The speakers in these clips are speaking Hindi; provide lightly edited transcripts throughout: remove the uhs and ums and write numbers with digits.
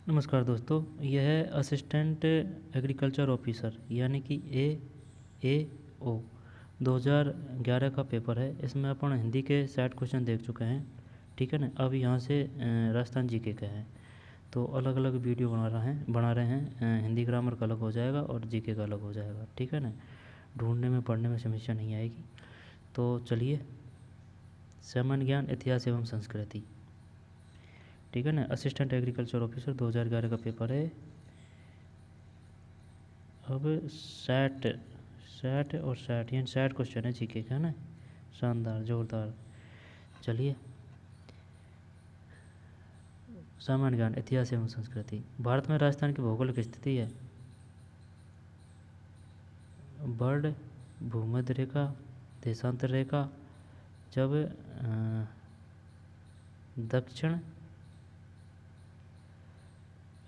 नमस्कार दोस्तों, यह है असिस्टेंट एग्रीकल्चर ऑफिसर यानी कि AAO 2011 का पेपर है। इसमें अपन हिंदी के 60 क्वेश्चन देख चुके हैं। ठीक है ना। अब यहाँ से राजस्थान जीके के हैं, तो अलग अलग वीडियो बना रहे हैं। हिंदी ग्रामर का अलग हो जाएगा और जीके का अलग हो जाएगा। ठीक है ना। ढूंढने में पढ़ने में समस्या नहीं आएगी। तो चलिए, सामान्य ज्ञान, इतिहास एवं संस्कृति। ठीक है ना। असिस्टेंट एग्रीकल्चर ऑफिसर 2011 का पेपर है। अब 60 और 60 यानी 60 क्वेश्चन है जीके का, है ना। शानदार, जोरदार। चलिए, सामान्य ज्ञान, इतिहास एवं संस्कृति। भारत में राजस्थान की भौगोलिक स्थिति है बर्ड, भूमध्य रेखा, देशांतर रेखा। जब दक्षिण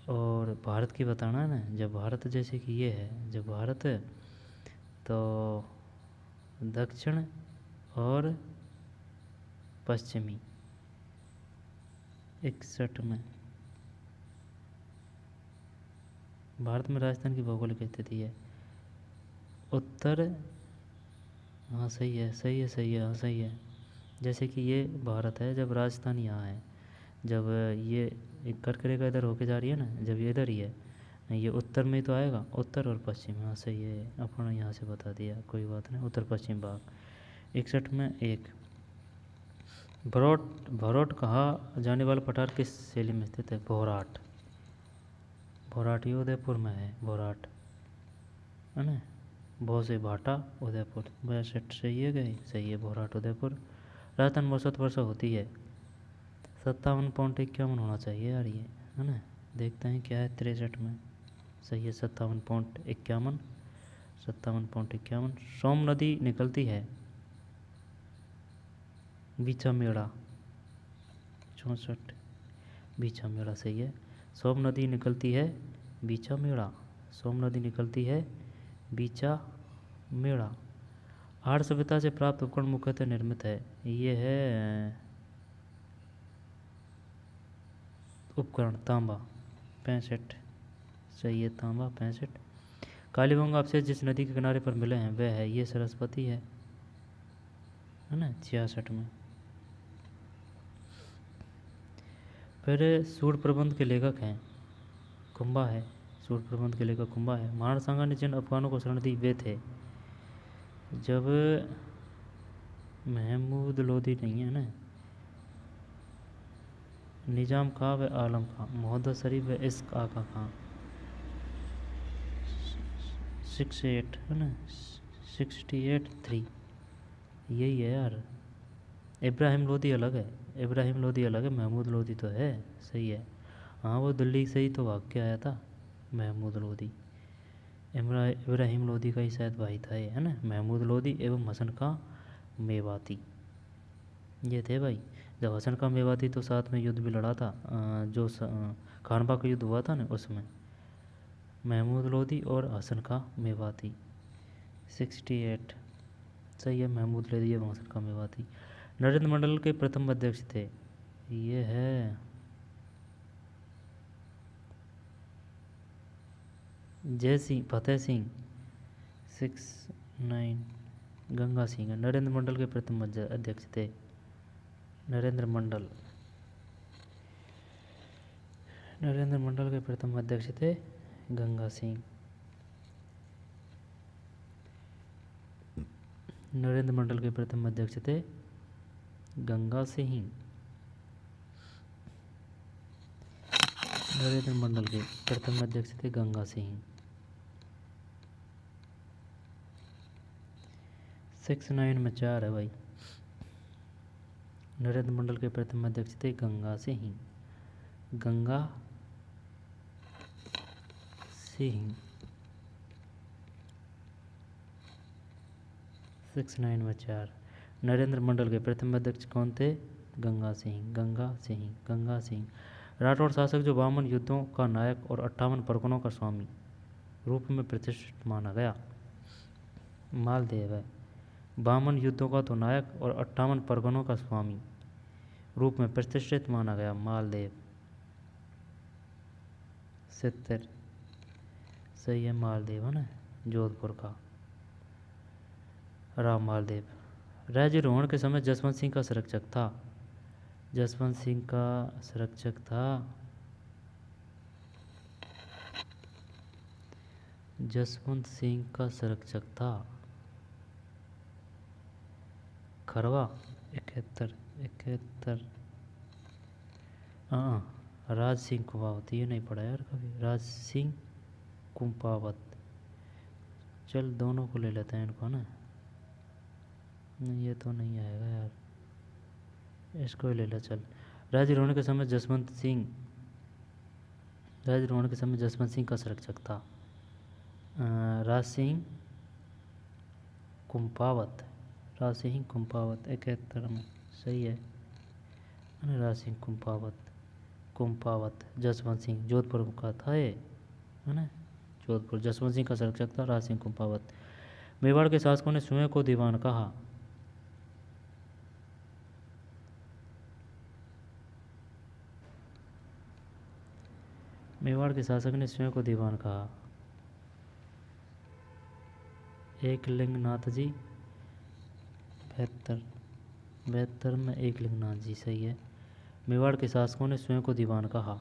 और भारत की बताना है ना। जब भारत जैसे कि ये है, जब भारत है तो दक्षिण और पश्चिमी 61 में। भारत में राजस्थान की भौगोलिक स्थिति है उत्तर। हाँ सही है, सही है, सही है, हाँ सही है। जैसे कि ये भारत है, जब राजस्थान यहाँ है, जब ये एक कर्क रेखा इधर होके जा रही है ना, जब ये इधर ही है, नहीं ये उत्तर में ही तो आएगा, उत्तर और पश्चिम। हाँ सही है, अपन यहाँ से बता दिया, कोई बात नहीं। उत्तर पश्चिम भाग 61 में एक। भरोट भरोट कहा जाने वाला पठार किस शैली में स्थित है? भोराट। भोराट ये उदयपुर में है, भोराट, है ना। भो से भाटा, उदयपुर। 62 सही है, गई सही है, भोराट उदयपुर। राजस्थान में औसत वर्षा होती है 57.51 होना चाहिए यार ये, है ना। देखते हैं क्या है 63 में। सही है, 57.51, 57.51। सोम नदी निकलती है बीछा मेड़ा 64, बीछा मेड़ा सही है। सोम नदी निकलती है बीछा मेड़ा, सोम नदी निकलती है बीचा मेड़ा। आर्य सभ्यता से प्राप्त उपकरण मुख्यतः निर्मित है, ये है उपकरण तांबा 65 सही है, तांबा 65। कालीबंगा अवशेष जिस नदी के किनारे पर मिले हैं वह है, ये सरस्वती है ना, 66 में। फिर सूर प्रबंध के लेखक हैं कुंभा है, सूर प्रबंध के लेखक कुंभा है। महाराणा सांगा ने जिन अफगानों को शरण दी वे थे, जब महमूद लोधी नहीं है ना, निजाम खां व आलम खां, मोहम्मद शरीफ व इश्क आका खां। 68 है ना, 68-3 यही है यार। इब्राहिम लोधी अलग है, इब्राहिम लोधी अलग है, महमूद लोधी तो है। सही है, हाँ वो दिल्ली से ही तो भाग के आया था महमूद लोधी। इब्राहिम लोधी का ही शायद भाई था ये, है ना। महमूद लोधी एवं हसन खां मेवाती ये थे भाई। जब हसन खां मेवाती तो साथ में युद्ध भी लड़ा था, जो खानवा का युद्ध हुआ था ना, उसमें महमूद लोधी और हसन खां मेवाती। 68 सही है, महमूद लोधी एवं हसन खां मेवाती। नरेंद्र मंडल के प्रथम अध्यक्ष थे, ये है जय सिंह, फतेह सिंह। 69 गंगा सिंह है। नरेंद्र मंडल के प्रथम अध्यक्ष थे नरेंद्र मंडल, नरेंद्र मंडल के प्रथम अध्यक्ष थे गंगा सिंह। नरेंद्र मंडल के प्रथम अध्यक्ष थे गंगा सिंह। नरेंद्र मंडल के प्रथम अध्यक्ष थे गंगा सिंह। 69 में 4 है भाई। नरेंद्र मंडल के प्रथम अध्यक्ष थे गंगा सिंह, गंगा सिंह। 69 में 4। नरेंद्र मंडल के प्रथम अध्यक्ष कौन थे? गंगा सिंह, गंगा सिंह, गंगा सिंह। राठौड़ शासक जो 52 युद्धों का नायक और 58 परगनों का स्वामी रूप में प्रतिष्ठित माना गया, मालदेव है। 52 युद्धों का तो नायक और 58 परगनों का स्वामी रूप में प्रतिष्ठित माना गया, मालदेव। 70 सही है। मालदेव है ना, जोधपुर का राम मालदेव। राज्यारोहण के समय जसवंत सिंह का संरक्षक था। जसवंत सिंह का संरक्षक था, जसवंत सिंह का संरक्षक था खरवा। 71 हाँ, राज सिंह कुंपावत, ये नहीं पढ़ा यार कभी, राज सिंह कुंपावत। चल दोनों को ले लेते हैं इनको ना, नहीं ये तो नहीं आएगा यार, इसको ही ले ले चल। राज्यारोहण के समय जसवंत सिंह, राज्यारोहण के समय जसवंत सिंह का संरक्षक था राज सिंह कुंपावत। राज सिंह कुंपावत 71 में सही है ना, राज सिंह कुंपावत जसवंत सिंह जोधपुर का था ये, है ना, जोधपुर। जसवंत सिंह का संरक्षक था राज सिंह कुंपावत। मेवाड़ के शासकों ने स्वयं को दीवान कहा। मेवाड़ के शासक ने स्वयं को दीवान कहा। एकलिंगनाथ जी 72 में एकलिंगनाथ जी सही है। मेवाड़ के शासकों ने स्वयं को दीवान कहा।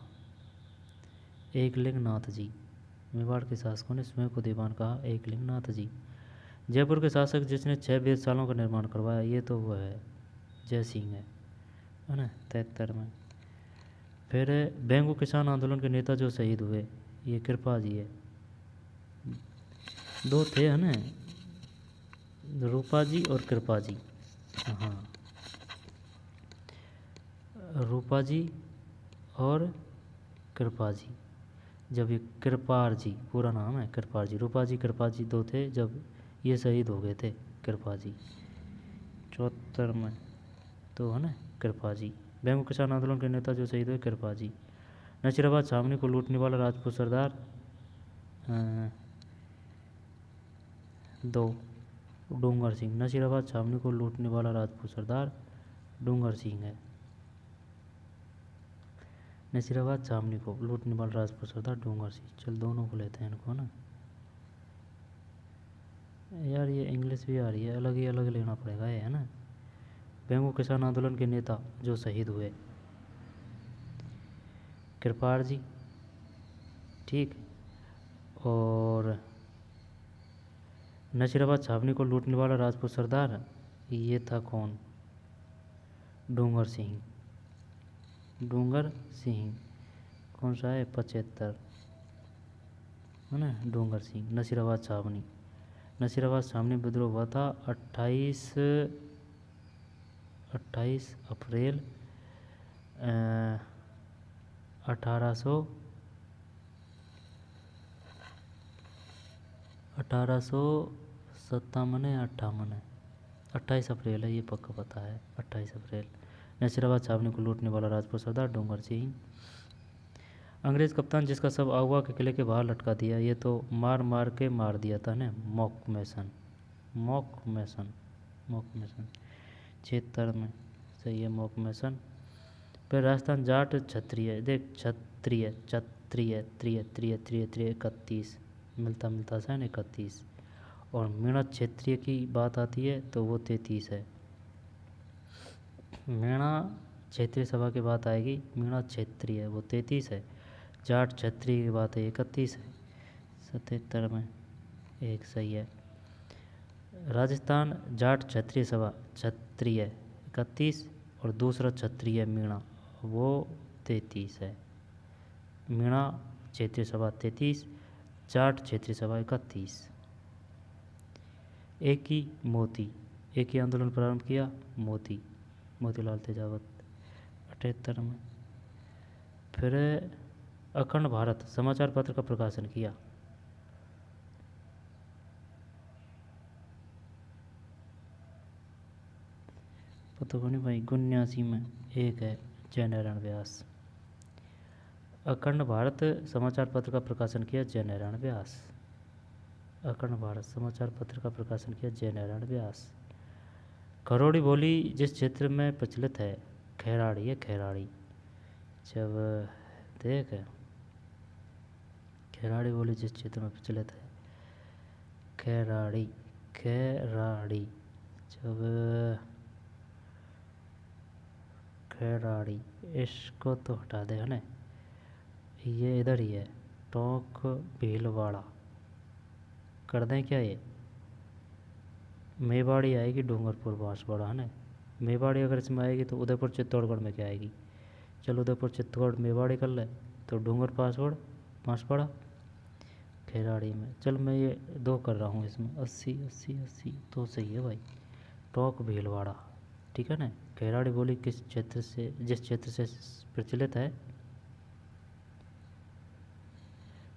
एकलिंगनाथ जी, मेवाड़ के शासकों ने स्वयं को दीवान कहा एकलिंगनाथ जी। जयपुर के शासक जिसने 6 वेधशालाओं का निर्माण करवाया, ये तो वो है जय सिंह है ना, 73 में। फिर बेंगू किसान आंदोलन के नेता जो शहीद हुए, ये कृपा जी है। दो थे है ना, रूपा जी और कृपा जी। हाँ, रूपा जी और कृपा जी। जब ये कृपार जी, पूरा नाम है कृपार जी, रूपा जी कृपा जी दो थे जब ये शहीद हो गए थे कृपा जी 74 में, तो है ना कृपा जी। बेंगू किसान आंदोलन के नेता जो शहीद हुए कृपा जी। नशीराबाद छावनी को लूटने वाला राजपूत सरदार 2 डूंगर सिंह। नशीराबाद छावनी को लूटने वाला राजपूत सरदार डूंगर सिंह है। नसीराबाद छावनी को लूटने वाला राजपूत सरदार डूंगर सिंह। चल दोनों को लेते हैं इनको ना यार, ये इंग्लिश भी आ रही है, अलग ही अलग लेना पड़ेगा ये, है ना। बेंगू किसान आंदोलन के नेता जो शहीद हुए कृपाल जी, ठीक। और नसीराबाद छावनी को लूटने वाला राजपूत सरदार ये था कौन, डूंगर सिंह। डूंगर सिंह कौन सा है, 75 है ना, डूंगर सिंह। नसीराबाद छावनी, नसीराबाद छावनी विद्रोह हुआ था 28 अप्रैल 1857 या 58 है, 28 अप्रैल है ये पक्का पता है, 28 अप्रैल। नसीराबाद छावनी को लूटने वाला राजपूत सरदार डूंगर सिंह। अंग्रेज कप्तान जिसका सब आगवा के किले के बाहर लटका दिया, ये तो मार मार के मार दिया था ना, मॉक मैसन 76 में सही है, मॉक मैसन। फिर राजस्थान जाट क्षत्रिय, देख क्षत्रिय 31 मिलता सा है ना 31। और मीणा क्षेत्रीय की बात आती है तो वो 33 है। मीणा क्षेत्रीय सभा की बात आएगी, मीणा क्षेत्रीय वो 33 है। जाट क्षत्रिय की बात है 31 है, 77 में एक सही है। राजस्थान जाट क्षत्रिय सभा क्षत्रिय 31 और दूसरा क्षत्रिय मीणा वो 33 है। मीणा क्षेत्रीय सभा 33, जाट क्षेत्रीय सभा 31। एक ही आंदोलन प्रारंभ किया मोतीलाल तेजावत 78 में। फिर अखंड भारत समाचार पत्र का प्रकाशन किया, पता को नहीं भाई, 79 में एक है जय नारायण व्यास। अखंड भारत समाचार पत्र का प्रकाशन किया जय नारायण व्यास। अखंड भारत समाचार पत्र का प्रकाशन किया जय नारायण व्यास। खरोड़ी बोली जिस क्षेत्र में प्रचलित है, खैराड़ी है खैराड़ी। जब देख खैराड़ी बोली जिस क्षेत्र में प्रचलित है। खैराड़ी, खैराड़ी, जब खैराड़ी, इसको तो हटा दे, है ना, ये इधर ही है, टोंक भीलवाड़ा कर दें क्या ये? मेवाड़ी आएगी डूंगरपुर बांसवाड़ा, है ना। मेवाड़ी अगर इसमें आएगी तो उदयपुर चित्तौड़गढ़ में क्या आएगी? चलो उदयपुर चित्तौड़गढ़ मेवाड़ी कर ले, तो डूंगर पासवर्ड बांसवाड़ा। खैराड़ी में, चल मैं ये 2 कर रहा हूँ इसमें, 80 80 80 तो सही है भाई। टोंक भीलवाड़ा, ठीक है ना। खैराड़ी बोली किस क्षेत्र से, जिस क्षेत्र से प्रचलित है।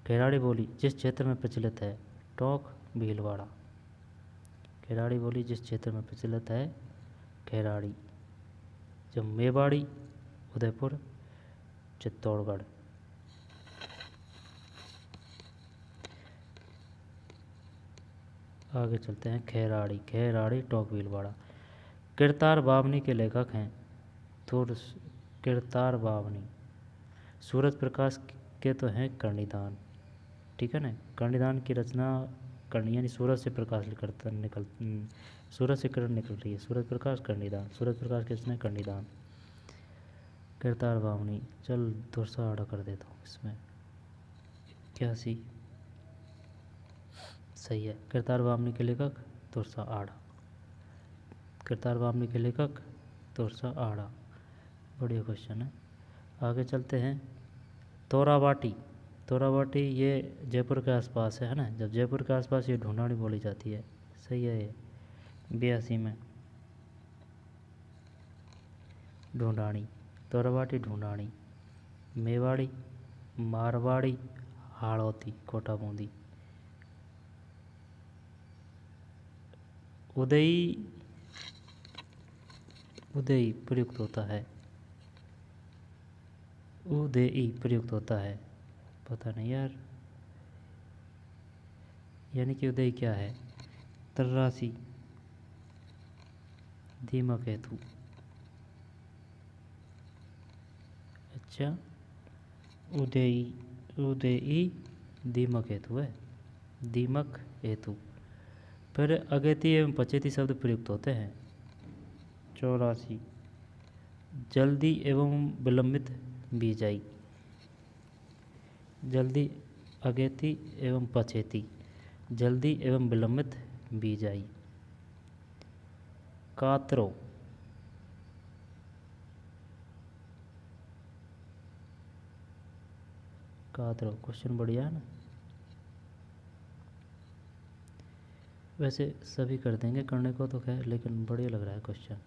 खैराड़ी बोली जिस क्षेत्र में प्रचलित है, टोंक भीलवाड़ा। खैराड़ी बोली जिस क्षेत्र में प्रचलित है, खैराड़ी। जब मेवाड़ी, उदयपुर, चित्तौड़गढ़। आगे चलते हैं। खैराड़ी, खैराड़ी, टोंक भीलवाड़ा। किरतार बावनी के लेखक हैं। तो किरतार बावनी सूरज प्रकाश के तो हैं कर्णिदान, ठीक है ना। कर्णिदान की रचना करनी, यानी सूरज से प्रकाश सूरज से किरण निकल रही है, सूरज प्रकाश कर्णिदान, सूरज प्रकाश की रचना कर्णिदान। किरतार बावनी, चल दूसरा आड़ा कर देता हूँ इसमें, 81 सही है। किरतार बावनी के लेखक तुरसा आड़ा। किरतार बावनी के लेखक तुरसा आड़ा, बढ़िया क्वेश्चन है। आगे चलते हैं। तोराबाटी, तोराबाटी ये जयपुर के आसपास है ना। जब जयपुर के आसपास ये ढूंढानी बोली जाती है, सही है ये। 82 में ढूंढानी, तोराबाटी ढूंढानी। मेवाड़ी, मारवाड़ी, हाड़ौती, कोटा बूंदी। उदयी, उदयी प्रयुक्त होता है, उदयी प्रयुक्त होता है, पता नहीं यार, यानी कि उदय क्या है? तर्रासी, दीमक हेतु। अच्छा, उदयी, उदयी दीमक हेतु है, दीमक हेतु। फिर अगेती एवं पचेती शब्द प्रयुक्त होते हैं। 84, जल्दी एवं विलंबित बीजाई। जल्दी, अगेती एवं पचेती, जल्दी एवं विलंबित बीजाई। कातरो, कातरो, क्वेश्चन बढ़िया है ना। वैसे सभी कर देंगे करने को तो खैर, लेकिन बढ़िया लग रहा है क्वेश्चन।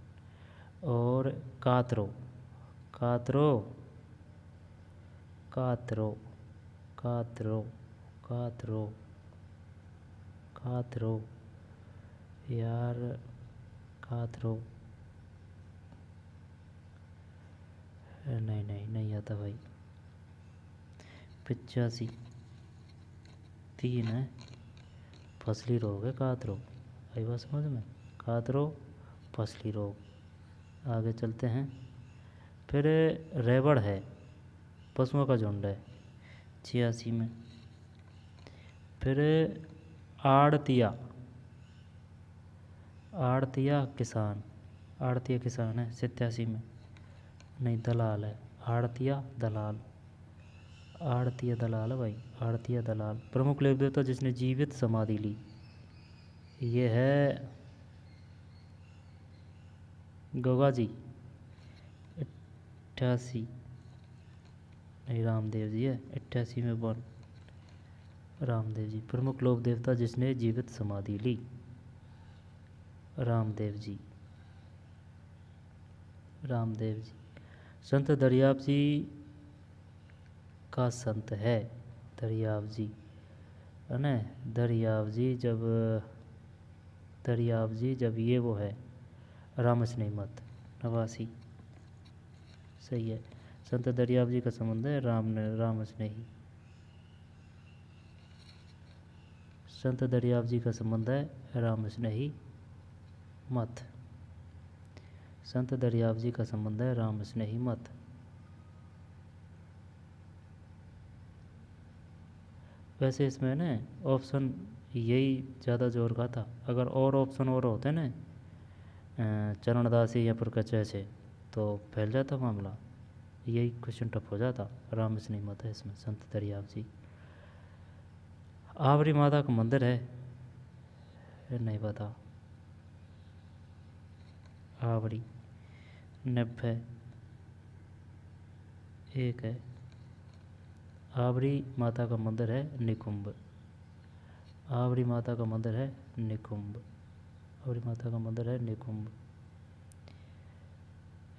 और कातरो, कातरो, कातरो, कातरो, कातरो, कातरो, यार कातरो, नहीं नहीं नहीं आता भाई। 85, 3 है, फसली रोग है कातरो, आई बात समझ में। कातरो फसली रोग। आगे चलते हैं। फिर रेवड़ है, पशुओं का झुंड है, 86 में। फिर आड़तिया, आड़तिया किसान, आड़तिया किसान है, 87 में। नहीं, दलाल है, आड़तिया दलाल, आड़तिया दलाल है भाई, आड़तिया दलाल। प्रमुख लेव देवता जिसने जीवित समाधि ली, ये है गोगा जी, 88, नहीं रामदेव जी है, 88 में बन रामदेव जी। प्रमुख लोक देवता जिसने जीवित समाधि ली, रामदेव जी, रामदेव जी। संत दरियाब जी का संत है, दरियाब जी, है ना। दरियाब जी जब, दरियाब जी जब ये वो है रामस्नेही मत, 89 सही है। संत दरियाब जी का संबंध है रामस्नेही, संत दरियाब जी का संबंध है रामस्नेही मत, संत दरियाब जी का संबंध है रामस्नेही मत। वैसे इसमें ना ऑप्शन यही ज़्यादा जोर का था। अगर और ऑप्शन और होते ना चरणदासी या प्रकचय से तो फैल जाता मामला। यही क्वेश्चन टफ हो जाता। राम से नहीं मत है इसमें, संत दरियाव जी। आवरी माता का मंदिर है, नहीं पता। आवरी 90 एक है। आवरी माता का मंदिर है निकुंभ। आवरी माता का मंदिर है निकुंभ। आवरी माता का मंदिर है निकुंभ।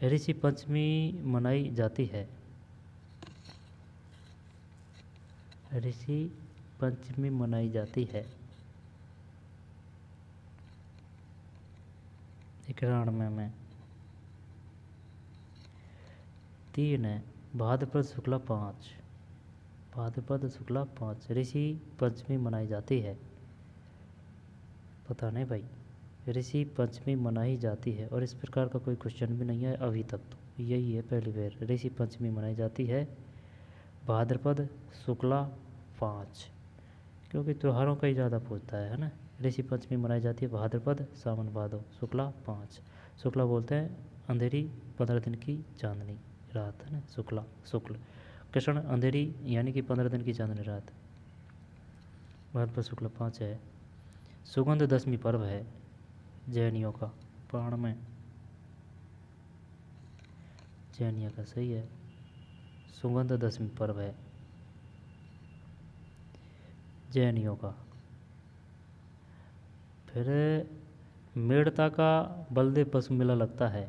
ऋषि पंचमी मनाई जाती है। ऋषि पंचमी मनाई जाती है 91 में। 3 है भाद्रपद शुक्ला 5। भाद्रपद शुक्ला 5 ऋषि पंचमी मनाई जाती है। पता नहीं भाई, ऋषि पंचमी मनाई जाती है और इस प्रकार का कोई क्वेश्चन भी नहीं है अभी तक। तो यही है पहली बार ऋषि पंचमी मनाई जाती है भाद्रपद शुक्ला 5, क्योंकि त्योहारों का ही ज़्यादा पूछता है ना। ऋषि पंचमी मनाई जाती है भाद्रपद सावन भादो शुक्ला 5। शुक्ला बोलते हैं अंधेरी 15 दिन की चांदनी रात है ना, शुक्ला शुक्ल कृष्ण अंधेरी यानी कि 15 दिन की चांदनी रात। भाद्रपद शुक्ला 5 है। सुगंध दशमी पर्व है जैनियों का। पुराण में जैनियों का सही है, सुगंध दशमी पर्व है जैनियों का। फिर मेड़ता का बलदेव पशु मेला लगता है।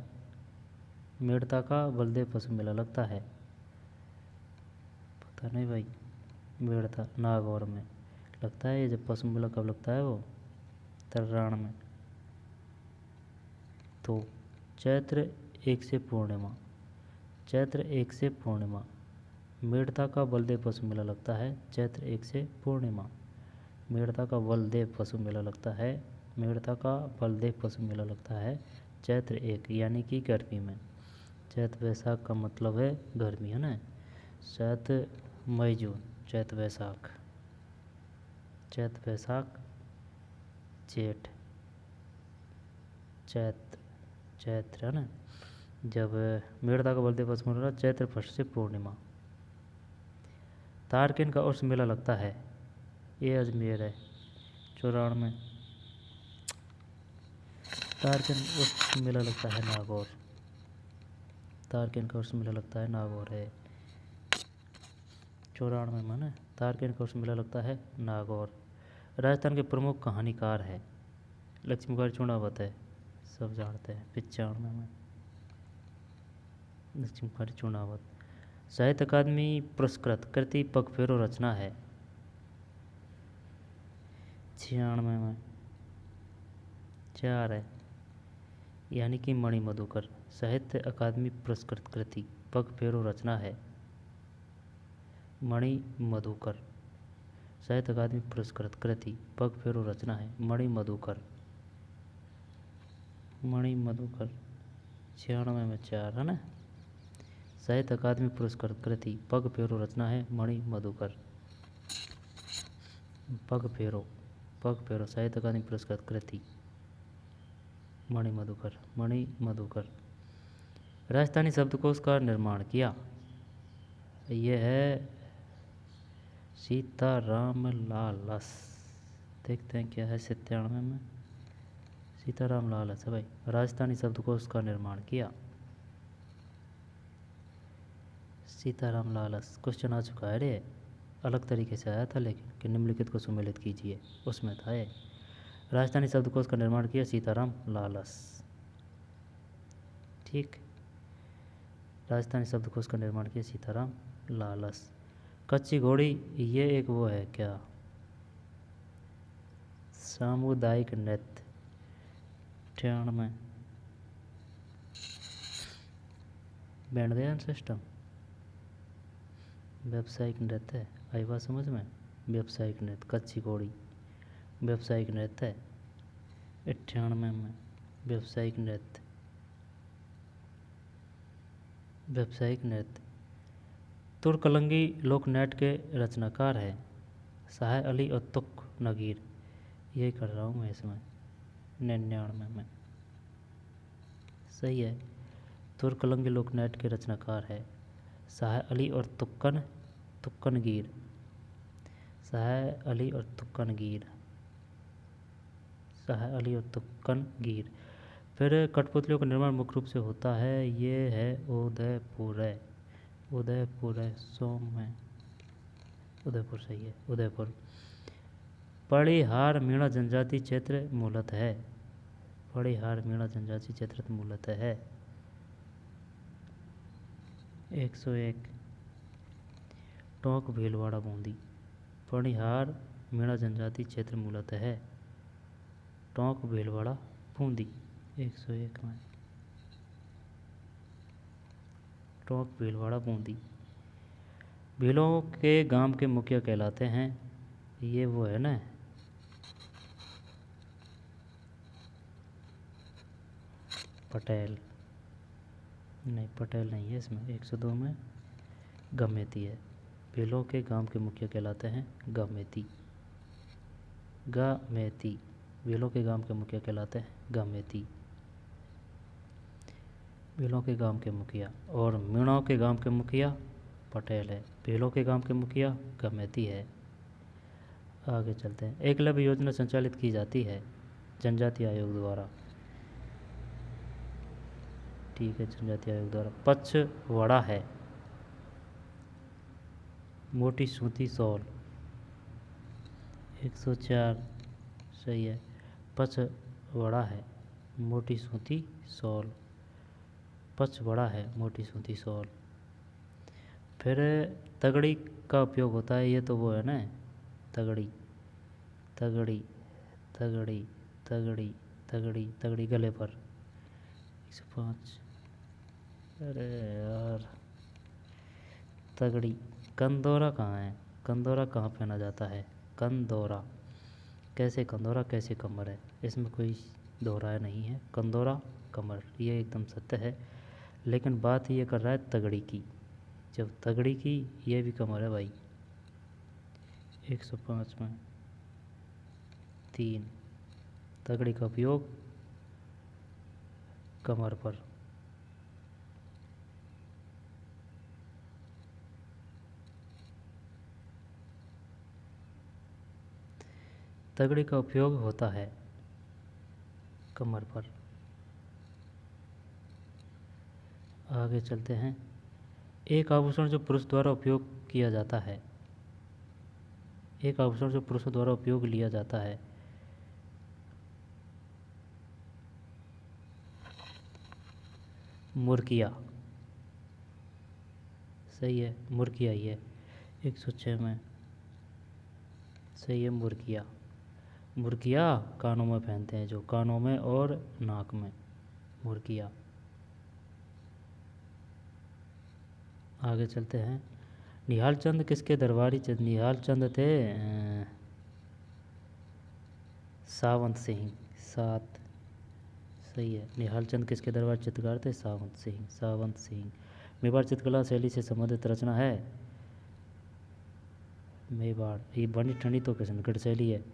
मेड़ता का बलदेव पशु मेला लगता है, पता नहीं भाई। मेड़ता नागौर में लगता है। ये जब पशु मेला कब लगता है वो तर्राण में। तो चैत्र 1 से पूर्णिमा, चैत्र 1 से पूर्णिमा मेड़ता का बलदेव पशु मेला लगता है चैत्र 1 से पूर्णिमा। मेड़ता का बलदेव पशु मेला लगता है, मेड़ता का बलदेव पशु मेला लगता है चैत्र 1 यानी कि गर्मी में। चैत्र वैशाख का मतलब है गर्मी है ना। चैत्र मई जून, चैत्र वैशाख, चैत्र वैशाख जेठ, चैत्र चैत्र है ना। जब मेड़ता का बलदेव पशु मेला चैत्र 1 से पूर्णिमा। तारकिन का उर्स मेला लगता है, ये अजमेर है 94। तारकिन उर्स मेला लगता है नागौर। तारकिन का उर्स मेला लगता है नागौर है 94 में ना। तारकिन का उर्स मेला लगता है नागौर। राजस्थान के प्रमुख कहानीकार है लक्ष्मीबाई चुनावत है, सब जानते हैं 95 में लक्ष्मीबाई चुनावत। साहित्य अकादमी पुरस्कृत कृति पग फेरो रचना है 96 में 4 है यानी कि मणि मधुकर। साहित्य अकादमी पुरस्कृत कृति पग फेरो रचना है मणि मधुकर। साहित्य अकादमी पुरस्कृत कृति पग फेरो रचना है मणि मधुकर। मणि मधुकर 96 में 4 है ना। साहित्य अकादमी पुरस्कृत कृति पग फेरो रचना है मणि मधुकर। पग फेरो, पग फेरो साहित्य अकादमी पुरस्कृत कृति मणि मधुकर। मणि मधुकर। राजस्थानी शब्दकोश का निर्माण किया, यह है सीताराम लालस। देखते हैं क्या है 97 में। सीताराम लालस है भाई। राजस्थानी शब्दकोश का निर्माण किया सीताराम लालस। क्वेश्चन आ चुका है रे, अलग तरीके से आया था लेकिन कि निम्नलिखित को सुमेलित कीजिए, उसमें था ये। राजस्थानी शब्दकोश का निर्माण किया सीताराम लालस। ठीक, राजस्थानी शब्दकोश का निर्माण किया सीताराम लालस। कच्ची घोड़ी ये एक वो है क्या, सामुदायिक नृत्य 98 में। बैंड गया सिस्टम व्यावसायिक नृत्य है, आई बात समझ में। व्यावसायिक नृत्य कच्ची घोड़ी व्यावसायिक नृत्य है 98 में। व्यावसायिक नृत्य, व्यावसायिक नृत्य। तुर्कलंगी लोकनाट्य के रचनाकार है साहे अली और तुक नगीर, यही कर रहा हूँ मैं इसमें 99 में। सही है। तुर्कलंग लोकनाट्य के रचनाकार है साहे अली और तुक्कनगीर, साहे अली और तुक्कनगीर, साहे अली और तुक्कनगीर। फिर कठपुतलियों का निर्माण मुख्य रूप से होता है, ये है उदयपुर है, उदयपुर है सोम में, उदयपुर सही है, उदयपुर। पड़िहार मीणा जनजाति क्षेत्र मूलत है, पड़िहार मीणा जनजाति क्षेत्र मूलत है। 101 टोंक भीलवाड़ा बूंदी, पड़िहार मीणा जनजाति क्षेत्र मूलत है, टोंक भीलवाड़ा बूंदी। 101 में टोंक भीलवाड़ा बूंदी। भीलों के गांव के मुखिया कहलाते हैं, ये वो है ना पटेल, नहीं पटेल नहीं है इसमें। 102 में गमेती है। भीलों के गांव के मुखिया कहलाते हैं गमेती, गमेती। भीलों के गांव के मुखिया कहलाते हैं गमेती, भीलों के गांव के मुखिया। और मीणों के गांव के मुखिया पटेल है, भीलों के गांव के मुखिया गमेती है। आगे चलते हैं। एकलव्य योजना संचालित की जाती है जनजाति आयोग द्वारा, ठीक है, जनजाति आयोग द्वारा। पचवड़ा है मोटी सूती शॉल, 104 सही है। पचवड़ा है मोटी सूती शॉल, पचवड़ा है मोटी सूती शॉल। फिर तगड़ी का उपयोग होता है, ये तो वो है ना तगड़ी, तगड़ी तगड़ी तगड़ी तगड़ी तगड़ी गले पर। 105 अरे यार तगड़ी। कंदौरा कहाँ है, कंदौरा कहाँ पहना जाता है, कंदौरा कैसे, कंदौरा कैसे कमर है, इसमें कोई दोहराया नहीं है, कंदौरा कमर, ये एकदम सत्य है। लेकिन बात ये कर रहा है तगड़ी की, जब तगड़ी की ये भी कमर है भाई। 105 में 3 तगड़ी का उपयोग कमर पर। तगड़ी का उपयोग होता है कमर पर। आगे चलते हैं। एक आभूषण जो पुरुष द्वारा उपयोग किया जाता है, एक आभूषण जो पुरुषों द्वारा उपयोग लिया जाता है, मुर्किया सही है, मुर्किया ही है। 106 में सही है मुर्किया, मुर्किया कानों में पहनते हैं, जो कानों में और नाक में, मुर्किया। आगे चलते हैं। निहाल चंद किसके दरबारी, निहाल चंद थे सावंत सिंह, 7 सही है। निहाल चंद किसके दरबार चित्रकार थे, सावंत सिंह, सावंत सिंह। मेवाड़ चित्रकला शैली से संबंधित रचना है, मेवाड़, ये बनी ठंडी तो किशनगढ़ शैली है।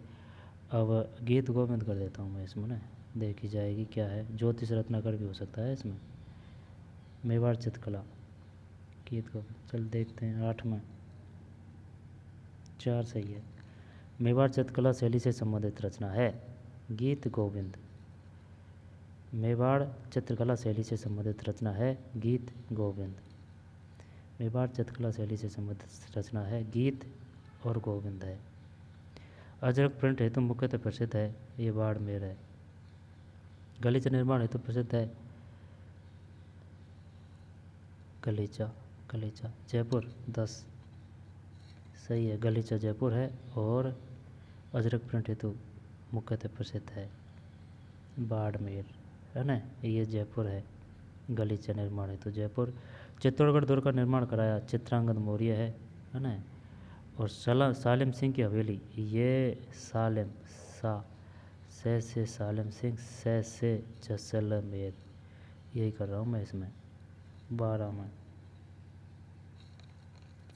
अब गीत गोविंद कर देता हूँ मैं इसमें ना, देखी जाएगी क्या है, ज्योतिष रत्नाकर भी हो सकता है इसमें। मेवाड़ चित्रकला गीत गोविंद, चल देखते हैं। 8 में 4 सही है। मेवाड़ चित्रकला शैली से संबंधित रचना है गीत गोविंद, मेवाड़ चित्रकला शैली से संबंधित रचना है गीत गोविंद, मेवाड़ चित्रकला शैली से संबंधित रचना है गीत और गोविंद है। अजरक प्रिंट हेतु मुख्यतः प्रसिद्ध है, ये बाड़मेर है। गलीचा निर्माण हेतु प्रसिद्ध है, गलीचा, गलीचा जयपुर 10 सही है, गलीचा जयपुर है। और अजरक प्रिंट हेतु मुख्यतः प्रसिद्ध है बाड़मेर, है ना, ये जयपुर है। गलीचा निर्माण हेतु जयपुर। चित्तौड़गढ़ दुर्ग का निर्माण कराया चित्रांगद मौर्य है ना। और सालिम सिंह की हवेली, ये सालिम, सा से सालिम सिंह, से जैसलमेर, यही कर रहा हूँ मैं इसमें। 12 में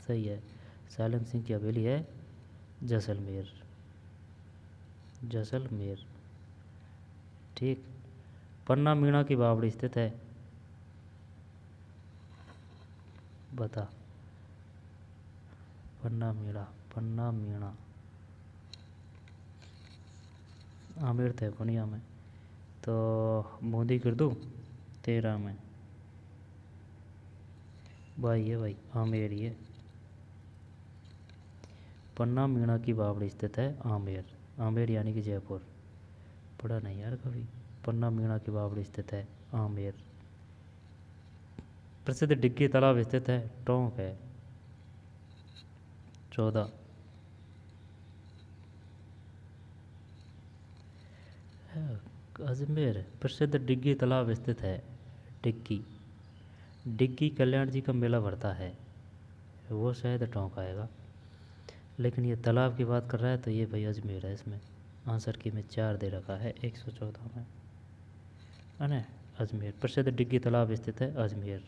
सही है, सालिम सिंह की हवेली है जैसलमेर, जैसलमेर। ठीक। पन्ना मीणा की बावड़ी स्थित है, बता। पन्ना मीणा, पन्ना मीणा आमेर थे कोनिया में, तो बूंदी कर दूँ 13 में। भाई है भाई, आमेर ही है। पन्ना मीणा की बावड़ी स्थित है आमेर, आमेर यानी कि जयपुर। पढ़ा नहीं यार कभी। पन्ना मीणा की बावड़ी स्थित है आमेर। प्रसिद्ध डिग्गी तालाब स्थित है टोंक है, 14। अजमेर प्रसिद्ध डिग्गी तालाब स्थित है डिग्गी, डिग्गी कल्याण जी का मेला भरता है, वो शायद टोंक आएगा, लेकिन ये तालाब की बात कर रहा है तो ये भाई अजमेर है। इसमें आंसर की में 4 दे रखा है 114 में, है ना। अजमेर प्रसिद्ध डिग्गी तालाब स्थित है अजमेर,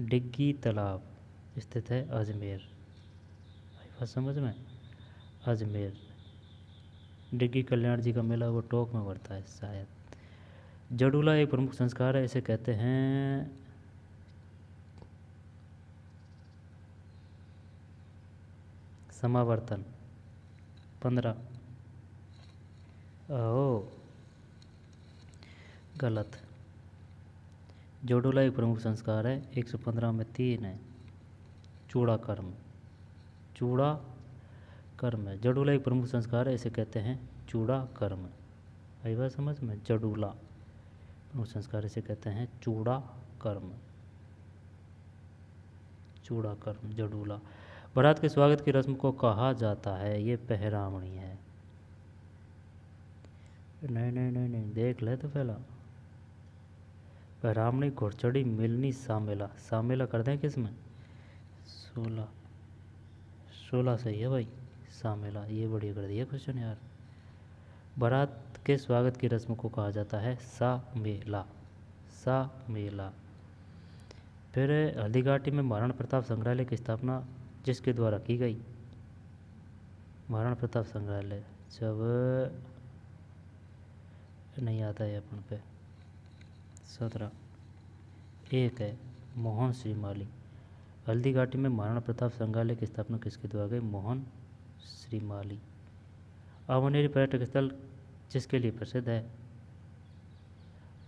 डिग्गी तालाब स्थित है अजमेर। भाई बात समझ में। अजमेर डिग्गी कल्याण जी का मेला वो टोंक में पड़ता है शायद। जडूला एक प्रमुख संस्कार है, इसे कहते हैं समावर्तन, 15। ओ गलत। जोडुला एक प्रमुख संस्कार है, 115 में 3 है। चूड़ा कर्म, चूड़ा कर्म है। जडूला एक प्रमुख संस्कार है, इसे कहते हैं चूड़ा कर्म। आई बात समझ में। जडूला प्रमुख संस्कार इसे कहते हैं चूड़ा कर्म, चूड़ा कर्म जडूला। बारात के स्वागत की रस्म को कहा जाता है, ये पहरावणी है। नहीं नहीं नहीं नहीं, देख ले तो पहला। पहरावणी, घुड़चड़ी, मिलनी, सामेला। सामेला कर दें किस में? 16, 16 सही है भाई। सामेला, ये बढ़िया कर दिया क्वेश्चन यार। बारात के स्वागत की रस्म को कहा जाता है सामेला, सामेला। फिर हल्दीघाटी में महाराणा प्रताप संग्रहालय की स्थापना जिसके द्वारा की गई? महाराणा प्रताप संग्रहालय जब नहीं आता है अपन पे। 17 एक है मोहन श्रीमाली। हल्दीघाटी में महाराणा प्रताप संग्रहालय की स्थापना किसके द्वारा गई? मोहन श्रीमाली। अवनेरी पर्यटक स्थल जिसके लिए प्रसिद्ध है?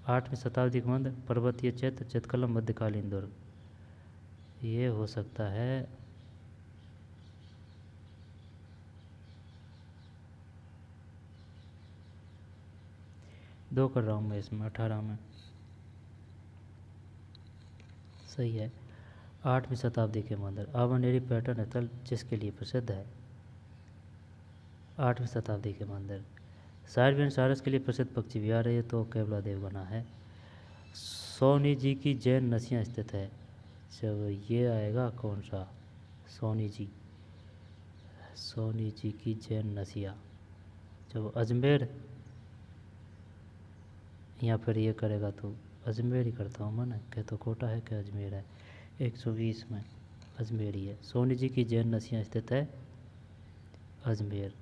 8वीं शताब्दी के मंदिर, पर्वतीय क्षेत्र, चितकलम, मध्यकालीन दुर्ग। ये हो सकता है दो कर रहा हूँ मैं इसमें, 18 में सही है। 8वीं शताब्दी के मंदिर। अवनेरी पर्यटन स्थल जिसके लिए प्रसिद्ध है? 8वीं शताब्दी के मंदिर। साइरवियन सारस के लिए प्रसिद्ध पक्षी विहार है, ये तो केवला देव बना है। सोनी जी की जैन नसियाँ स्थित है, जब ये आएगा कौन सा? सोनी जी, सोनी जी की जैन नसिया जब अजमेर, या फिर ये करेगा तो अजमेर ही करता हूँ मैं, क्या तो कोटा है क्या अजमेर है। 120 में अजमेर ही है। सोनी जी की जैन नसियाँ स्थित है अजमेर,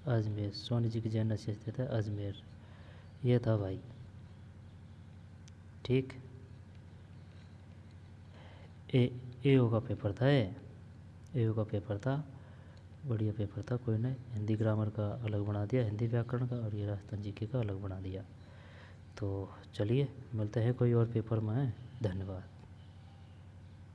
अजमेर। सोनी जी की जैन नसियाँ स्थित है अजमेर। ये था भाई, ठीक। एओ का पेपर था ये, एओ का पेपर था, बढ़िया पेपर था। कोई नहीं, हिंदी ग्रामर का अलग बना दिया, हिंदी व्याकरण का, और ये राजस्थान जीके का अलग बना दिया। तो चलिए मिलते हैं कोई और पेपर में। धन्यवाद।